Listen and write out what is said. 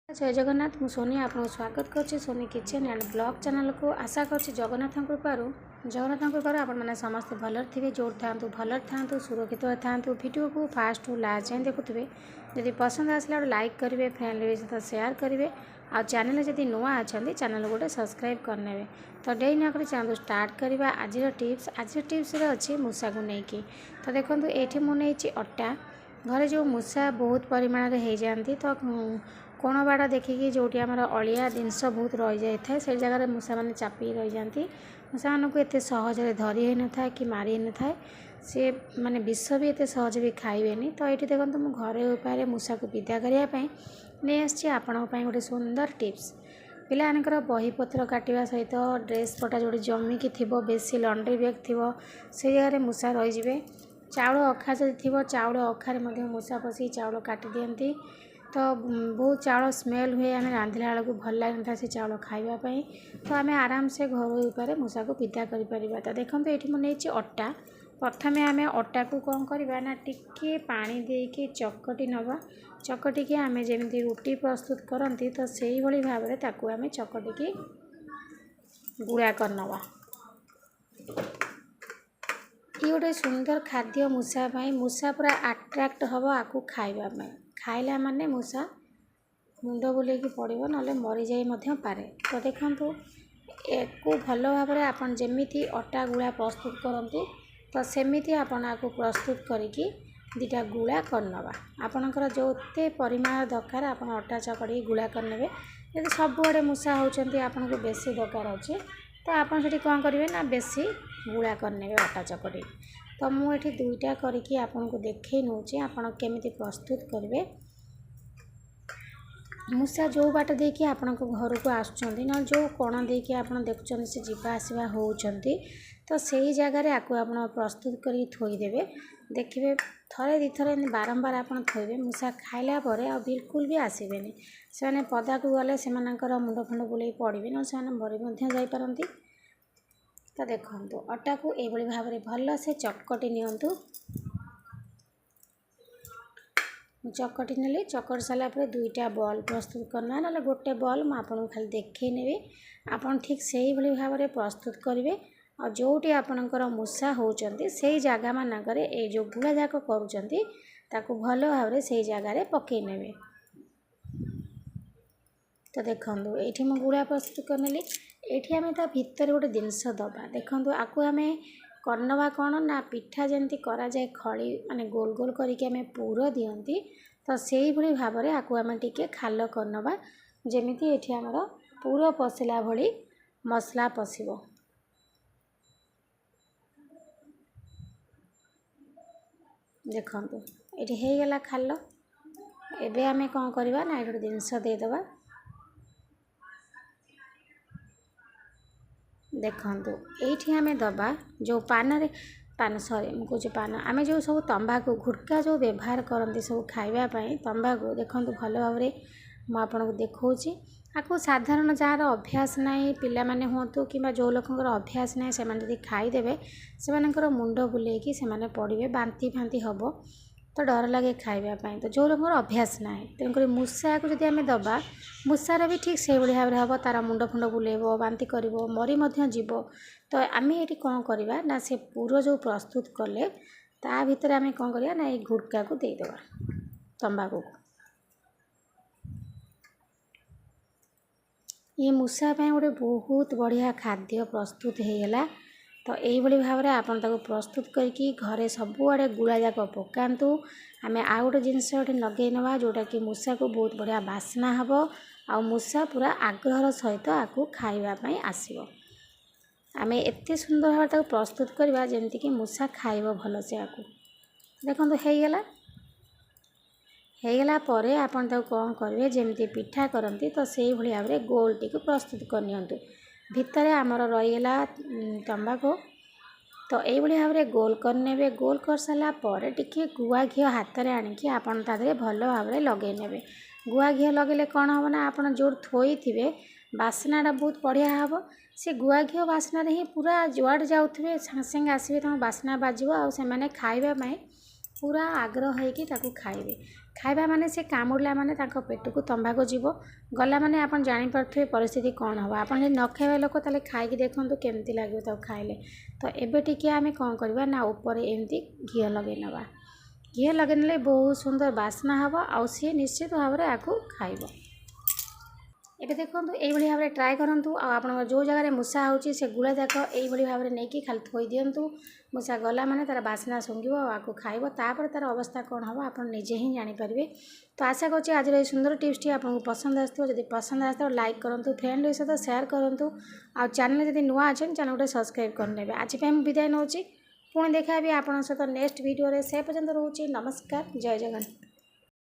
जय जगन्नाथ मु सोनी आपको स्वागत कर Soni kitchen and blog channel को आशा कर जगन्नाथ कृपार आपण मैंने समस्त भल थे जो था भल था सुरक्षित था वीडियो को फास्ट टू लास्ट जाए देखुए जदि पसंद आसला लाइक करेंगे फ्रेंड सहित सेयार करेंगे आ चैनल जदि नुआ अच्छा चैनल गोटे सब्सक्राइब करने तो डे न चलते स्टार्ट करवा आज टिप्स अच्छी मूषा को लेकिन तो देखो ये मुझे अटा घरे जो मूषा बहुत परिमाण हो जाती तो कोण बाड़ देखिकी जोटी आम अलिया जिनस बहुत रही जाए से जगह मूषा मैंने चापी रही जाती मूषा मानक एत सहज धरी ही न था कि मारी न था सी माने विष भी एत सहज भी खाइबेनी तो ये देखो मुझे घरे उपाय मूषा को विदा करने नहीं आसी गोटे सुंदर टिप्स पिलानकर बही पत्र काटा सहित ड्रेस पटा जो जमिकी थी बेसी लंड्री बैग थी से जगह मूषा रहीजे चाउल अखा जदि थी चाउल अखारे मूषा पशि चाउल काटी दियंती तो बहुत चाउल स्मेल हुए आम रांधिला बेलू भल लगे था से चाउल खावाई तो आम आराम से घर उपाय मूषा को विदा कर तो देखो ये मुझे अटा प्रथमे आम अटा को कौन करवा ना टिके पानी देकी चकटी नवा चकटिकी आम जमी रुटी प्रस्तुत करती तो से ही भाव में ताकू आम चकटिकी गुड़ा कर नवा ये गोटे सुंदर खाद्य मूषा पूरा अट्राक्ट हम आपको खावाई खाइला माने मूषा मुंड बुले पड़ो ना मरी जाए पारे तो देखो को भल भाव में आप जमी अटा गुड़ा प्रस्तुत करती तो सेमती आपण आपको प्रस्तुत करिकी दीटा गुड़ा करनवा आपणकर जोते परिमाण दरकार आप अटा चकड़ी गुड़ा करने यदि सबुआड़े मूषा होती आपन को बेसी दरकार अच्छे तो आपन से कौन करेंगे ना बेसी गुड़ा करने अटा चकड़ी तो मुझे दुईटा करके आपन को देखे नौचे आपन केमिति प्रस्तुत करेंगे मूषा जो बाट देखिए आपण घर को आसुँच ना जो कोण देखिए आप देखुं से जीवा आसवा होती तो सही जगार आपको आप प्रस्तुत कर थोदेवे देखिए थरे दी थर बारंबार आप थोबे मूषा खाइला आ बिल्कुल भी आसबे से पदा को गले से मुंड फुंड बुले पड़े ना से मरी जापारती तो देखो अटा को ये भाव में भल से चकटी नियंतु चकटी नेली चकटी सारापर दुईटा बॉल प्रस्तुत करना ना गोटे बॉल मुझे खाली देखे नेबी आपन ठीक से ही भाव में प्रस्तुत करेंगे और जोटी आपणकर मूषा होती से जगह मानक ये जो गुड़ा जाक करूँ भल भाव में से जगार पकई ने तो देखो ये मुझे गुड़ा प्रस्तुत करनेली ये आम ता भितर गोटे जिनस दबा देखो आपको आम करनवा कौन ना पिठा जमी कराए खड़ी माने गोल गोल करके पूर दियंती तो से ही भाव में आपको आम टिके खाल करनवा जमीती ये आमर पूर पशिला भली मसला पशिब देखो ये होगला खाल एबे आम कौन करवा ना ये जिनस देदबा देखु ये आम दबा जो पान सॉरी मुझे पान आम जो सब तंबाकू गुटखा जो व्यवहार करती सब खावाई तंबाकू देखो भल भाव में मुझे देखा आपको साधारण जार अभ्यास ना पिला माने हूँ कि जो लोकर अभ्यास ना से खाईदे से मुंड बुले से पड़े बांती फांती हम तो डर लगे खावाई तो जो लोकर अभ्यास ना तेणुक मूषा को जब आम दबा मूषार भी ठीक से भाव में हम तार मुंड फुंड बुलेब बांती कर मरी जीव तो आम ये कौन करवा ना से पूरा जो प्रस्तुत कले ता भीतर आम कौन करवा ना ये गुटका को देदेवा तंबाकू को ये मूषा गोटे बहुत बढ़िया खाद्य प्रस्तुत होगला तो यही भाव में आप प्रस्तुत करके घरे सबुआड़े गुड़ा जाक पकातु आम आउ गोटे जिनस लगे नवा जोटा कि मूषा को बहुत बढ़िया बास्ना हम आ मूषा पूरा आग्रह सहित आपको खावाई आसो आम एत सुंदर भाव में प्रस्तुत करवा जमीती कि मूषा खाइब भल से आपको देखो होगला परे आपन कौन करेंगे जमी पिठा करती तो से भाव में गोल टी प्रस्तुत करनी भितर आमर रहीगला तंबाकू तो ये भाव में गोल करने गोल कर सारा पर टिके गुआ घी हाथ में आणिकी आपन तादे भल भाव में लगे ने गुआ घी लगे कौन हम ना आप जो थोई थे बास्नाटा बहुत बढ़िया हम से गुआ घी बास्ना ही पूरा जुआड़ जाऊे सागे सागे आसवे तक बास्ना बाजो आ खावाई पूरा आग्रह होइकी ताकू खाइबे। खाइबा माने से कामुड़ला माने ताको पेटକୁ तंबाकू जीवो गला माने आपण जानि पारथुए परिस्थिति कोन हबा। आपण जे न खाइबा लोक ताले खाइकी देखंतु केमती लागो ताको खाइले। तो एबे टिके आमे कोन करबा ना ऊपर एमती घिया लगै नबा। घिया लगेनेले बहुत सुंदर बास्ना हबा आ सी निश्चित भाव में आकु खाइबो। एबे देखंतु एई भली भाव में ट्राई करंतु आ आपण जो जगह मूसा होची से गुळा जाक एई भली भाव में नेकी खाली थोई दियंतु। मूसा गला माने तार बास्ना सुंगिबो आकु खाइबो तापर तार अवस्था कोन हबो आपण निजे ही जानि परिबे। तो आशा करछि आज ए सुंदर टिप्स टी आपन पसंद आस्तो। जदि पसंद आस्तो लाइक करंतु, फ्रेंड सहित शेयर करंतु आ चैनल जदि नुआ अछन चैनल को सब्सक्राइब कर नेबे। आज पे हम विदाय नउची पुणी देखा भी आपण सहित नेक्स्ट वीडियो रे। से पर्यंत रहउची नमस्कार, जय जगन्नाथ।